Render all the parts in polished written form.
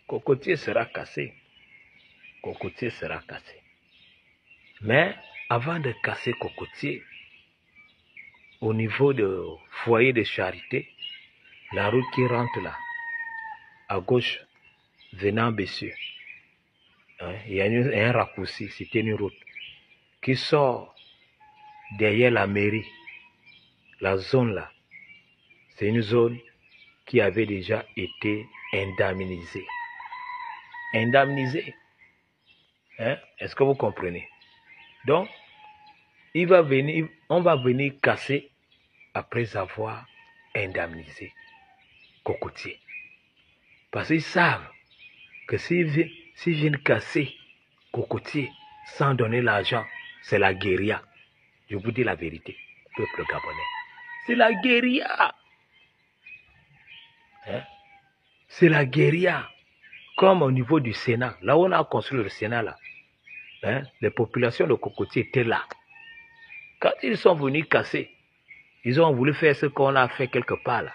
Cocotier sera cassé. Cocotier sera cassé. Mais avant de casser Cocotier, au niveau du foyer de charité, la route qui rentre là, à gauche, venant Bessieux, il y a un raccourci, c'était une route qui sort derrière la mairie. La zone là, c'est une zone qui avait déjà été indemnisée. Indemnisée. Est-ce que vous comprenez? Donc, on va venir casser après avoir indemnisé Cocotier. Parce qu'ils savent que s'ils viennent casser Cocotier sans donner l'argent, c'est la guérilla. Je vous dis la vérité, peuple gabonais. C'est la guérilla. C'est la guérilla. Comme au niveau du Sénat, là où on a construit le Sénat, là, les populations de Cocotier étaient là. Quand ils sont venus casser, ils ont voulu faire ce qu'on a fait quelque part là.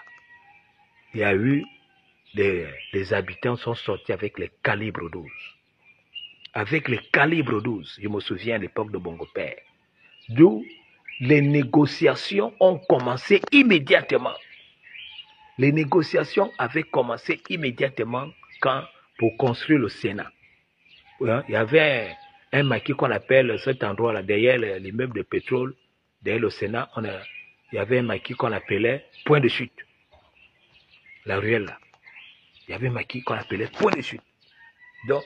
Il y a eu les habitants sont sortis avec les calibres 12. Avec les calibres 12, je me souviens à l'époque de Bongo Père. D'où les négociations ont commencé immédiatement. Les négociations avaient commencé immédiatement pour construire le Sénat. Il y avait un maquis qu'on appelle cet endroit-là, derrière l'immeuble de pétrole, derrière le Sénat, il y avait un maquis qu'on appelait point de chute. La ruelle là. Il y avait un maquis qu'on appelait point de chute. Donc,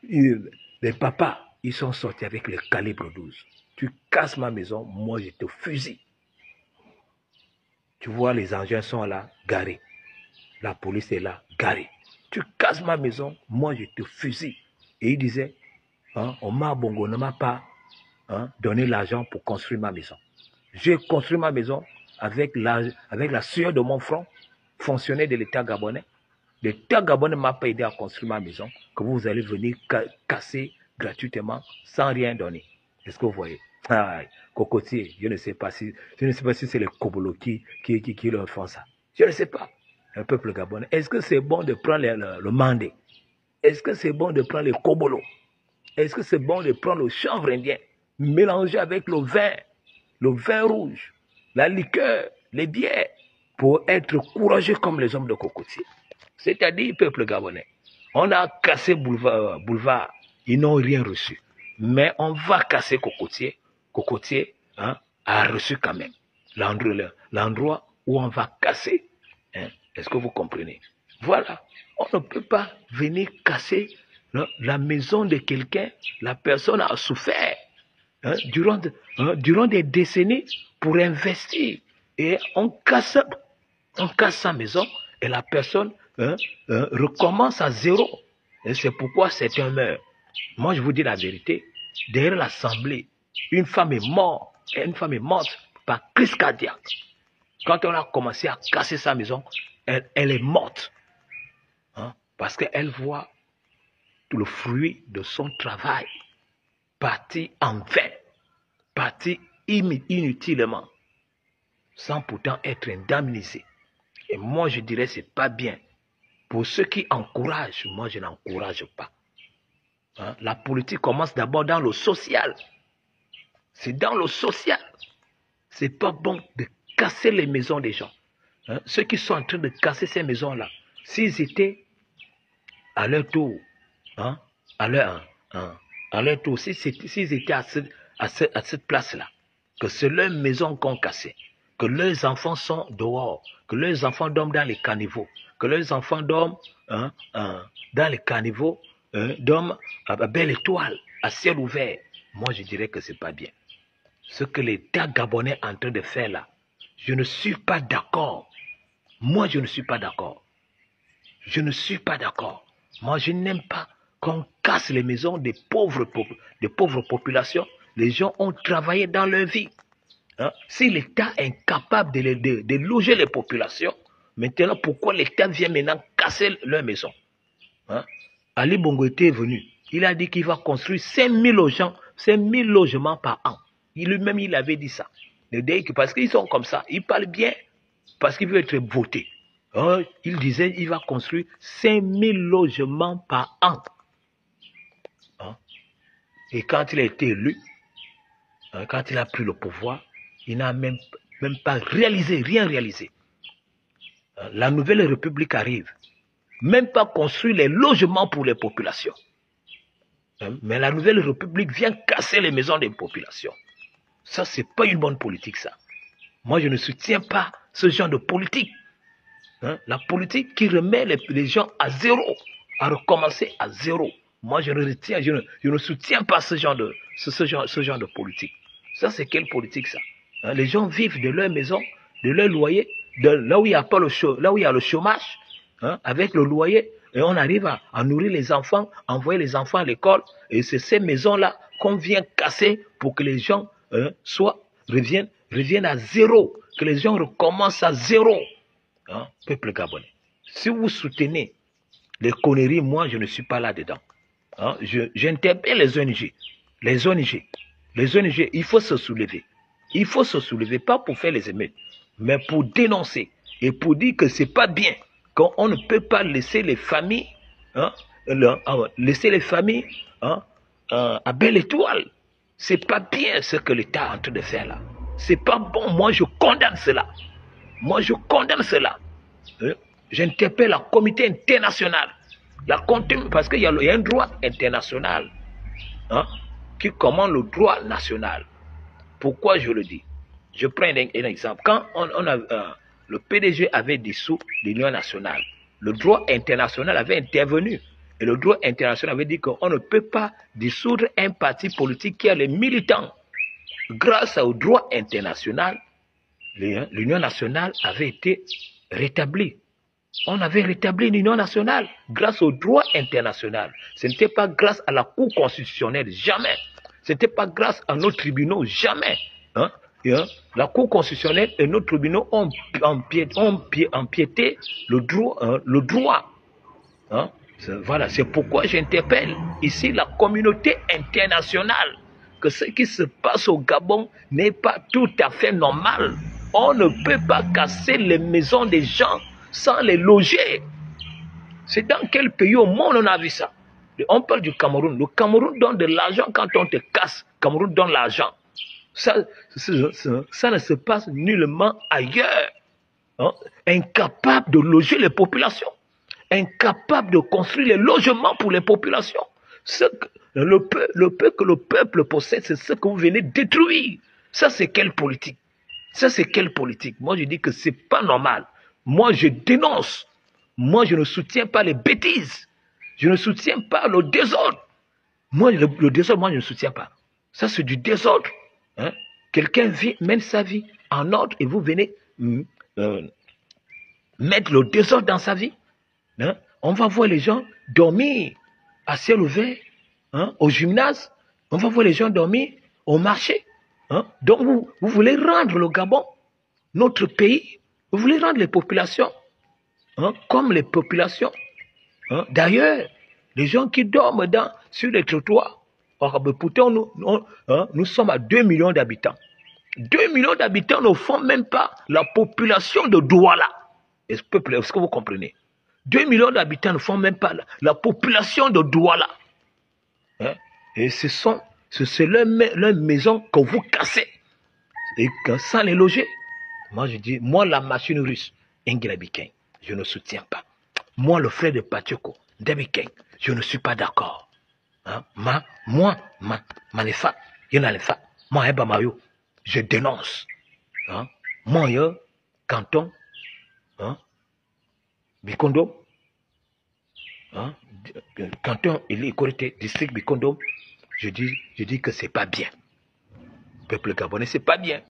les papas, ils sont sortis avec le calibre 12. Tu casses ma maison, moi je te fusille. Tu vois, les engins sont là, garés. La police est là, garée. Tu casses ma maison, moi je te fusille. Et il disait, Omar Bongo ne m'a pas donné l'argent pour construire ma maison. J'ai construit ma maison avec la sueur de mon front, fonctionnaire de l'État gabonais. L'État gabonais ne m'a pas aidé à construire ma maison, que vous allez venir casser gratuitement sans rien donner. Est-ce que vous voyez? Cocotier, je ne sais pas si c'est les Kobolo qui leur font ça. Je ne sais pas. Un peuple gabonais. Est-ce que c'est bon de prendre le mandé? Est-ce que c'est bon de prendre les Kobolo? Est-ce que c'est bon de prendre le chanvre indien, mélanger avec le vin rouge, la liqueur, les bières, pour être courageux comme les hommes de Cocotier? C'est-à-dire, peuple gabonais, on a cassé boulevard, ils n'ont rien reçu. Mais on va casser Cocotier. Cocotier a reçu quand même l'endroit où on va casser. Est-ce que vous comprenez? Voilà, on ne peut pas venir casser la maison de quelqu'un. La personne a souffert durant des décennies pour investir. Et on casse sa maison et la personne recommence à zéro. Et c'est pourquoi c'est un meurtre. Moi, je vous dis la vérité. Derrière l'Assemblée, une femme est morte. Et une femme est morte par crise cardiaque. Quand on a commencé à casser sa maison, elle est morte. Parce qu'elle voit tout le fruit de son travail parti en vain, parti inutilement, sans pourtant être indemnisé. Et moi, je dirais que ce n'est pas bien. Pour ceux qui encouragent, moi, je n'encourage pas. La politique commence d'abord dans le social. C'est dans le social. Ce n'est pas bon de casser les maisons des gens. Ceux qui sont en train de casser ces maisons-là, s'ils étaient à leur tour, à leur tour, s'ils étaient à cette place-là, que c'est leur maison qu'on cassait, que leurs enfants sont dehors, que leurs enfants dorment dans les caniveaux, que leurs enfants dorment dans les caniveaux, dorment à belle étoile, à ciel ouvert, moi je dirais que ce n'est pas bien. Ce que l'État gabonais est en train de faire là, je ne suis pas d'accord. Moi, je ne suis pas d'accord. Je ne suis pas d'accord. Moi, je n'aime pas qu'on casse les maisons des pauvres populations. Les gens ont travaillé dans leur vie. Si l'État est incapable de loger les populations, maintenant, pourquoi l'État vient maintenant casser leurs maisons? Ali Bongo était venu. Il a dit qu'il va construire 5000 logements par an. Lui-même, il avait dit ça. Parce qu'ils sont comme ça. Ils parlent bien parce qu'ils veulent être votés. Il disait qu'il va construire 5000 logements par an. Hein? Et quand il a été élu, quand il a pris le pouvoir, il n'a même pas réalisé, rien réalisé. La nouvelle République arrive. Même pas construire les logements pour les populations. Mais la nouvelle République vient casser les maisons des populations. Ça, c'est pas une bonne politique, ça. Moi, je ne soutiens pas ce genre de politique. La politique qui remet les gens à zéro, à recommencer à zéro. Moi, je ne soutiens pas ce genre de politique. Ça, c'est quelle politique, ça? Les gens vivent de leur maison, de leur loyer, de là où il y a pas là où il y a le chômage, avec le loyer, et on arrive à nourrir les enfants, envoyer les enfants à l'école, et c'est ces maisons-là qu'on vient casser pour que les gens reviennent à zéro, que les gens recommencent à zéro. Peuple gabonais, si vous soutenez les conneries, moi je ne suis pas là-dedans. J'interpelle les ONG. Les ONG, il faut se soulever. Il faut se soulever, pas pour faire les émeutes, mais pour dénoncer et pour dire que c'est pas bien, qu'on ne peut pas laisser les familles, à belle étoile. C'est pas bien ce que l'État est en train de faire là. C'est pas bon. Moi, je condamne cela. Moi, je condamne cela. J'interpelle la communauté internationale. Parce qu'il y a un droit international qui commande le droit national. Pourquoi je le dis? Je prends un exemple. Quand le PDG avait dissous l'Union nationale, le droit international avait intervenu. Et le droit international avait dit qu'on ne peut pas dissoudre un parti politique qui a les militants. Grâce au droit international, l'Union nationale avait été rétablie. On avait rétabli l'Union nationale grâce au droit international. Ce n'était pas grâce à la Cour constitutionnelle, jamais. Ce n'était pas grâce à nos tribunaux, jamais. La Cour constitutionnelle et nos tribunaux ont empiété le droit. Voilà, c'est pourquoi j'interpelle ici la communauté internationale que ce qui se passe au Gabon n'est pas tout à fait normal. On ne peut pas casser les maisons des gens sans les loger. C'est dans quel pays au monde on a vu ça? On parle du Cameroun. Le Cameroun donne de l'argent quand on te casse. Le Cameroun donne l'argent. Ça ne se passe nullement ailleurs. Incapable de loger les populations. Incapable de construire les logements pour les populations. Le peu que le peuple possède, c'est ce que vous venez détruire. Ça, c'est quelle politique? Ça, c'est quelle politique? Moi, je dis que c'est pas normal. Moi, je dénonce. Moi, je ne soutiens pas les bêtises. Je ne soutiens pas le désordre. Moi, le désordre, moi, je ne soutiens pas. Ça, c'est du désordre. Quelqu'un mène sa vie en ordre et vous venez mettre le désordre dans sa vie. On va voir les gens dormir à ciel ouvert, au gymnase. On va voir les gens dormir au marché. Donc, vous voulez rendre le Gabon, notre pays, vous voulez rendre les populations comme les populations. D'ailleurs, les gens qui dorment sur les trottoirs, pourtant, nous sommes à 2 millions d'habitants. 2 millions d'habitants ne font même pas la population de Douala. Est-ce que vous comprenez? 2 millions d'habitants ne font même pas la population de Douala. Et c'est leur maison que vous cassez. Et que sans les loger, moi je dis, moi la machine russe, Ingela Bikeng, je ne soutiens pas. Moi le frère de Pachoko, Debikeng, je ne suis pas d'accord. Moi, je dénonce. Moi, canton, Bikondo, canton Ili-Ikorité, district Bikondo, je dis que c'est pas bien. Peuple gabonais, c'est pas bien.